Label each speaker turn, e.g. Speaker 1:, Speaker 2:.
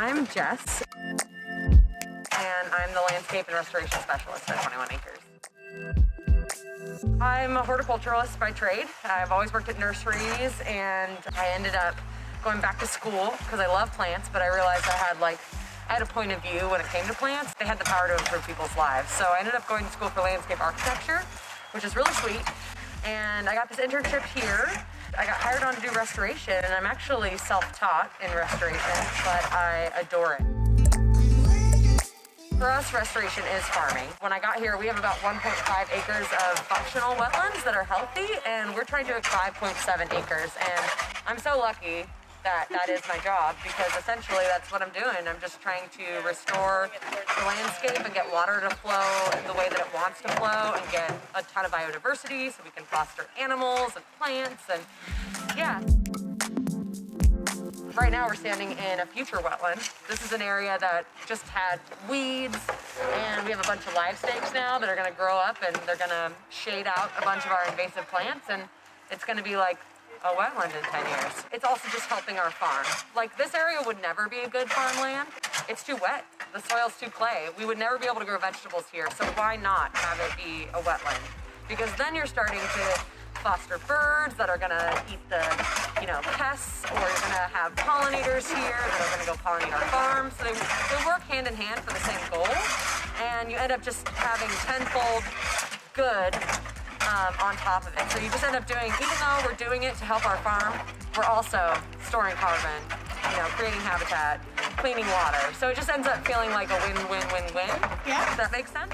Speaker 1: I'm Jess, and I'm the landscape and restoration specialist at 21 Acres. I'm a horticulturalist by trade. I've always worked at nurseries, and I ended up going back to school because I love plants, but I realized I had a point of view when it came to plants. They had the power to improve people's lives. So I ended up going to school for landscape architecture, which is really sweet. And I got this internship here. I got hired on to do restoration, and I'm actually self-taught in restoration, but I adore it. For us, restoration is farming. When I got here, we have about 1.5 acres of functional wetlands that are healthy, and we're trying to do 5.7 acres. And I'm so lucky that that is my job, because essentially that's what I'm doing. I'm just trying to restore the landscape and get water to flow the way that it wants to flow, and get a ton of biodiversity so we can foster animals and plants, and yeah. Right now we're standing in a future wetland. This is an area that just had weeds, and we have a bunch of live stakes now that are gonna grow up, and they're gonna shade out a bunch of our invasive plants, and it's gonna be like a wetland in 10 years. It's also just helping our farm. Like, this area would never be a good farmland. It's too wet. The soil's too clay. We would never be able to grow vegetables here, so why not have it be a wetland? Because then you're starting to foster birds that are gonna eat the, pests, or you're gonna have pollinators here that are gonna go pollinate our farm. So they work hand in hand for the same goal, and you end up just having tenfold good on top of it. So you just end up doing, even though we're doing it to help our farm, we're also storing carbon, creating habitat, cleaning water. So it just ends up feeling like a win-win-win-win.
Speaker 2: Yeah.
Speaker 1: Does that make sense?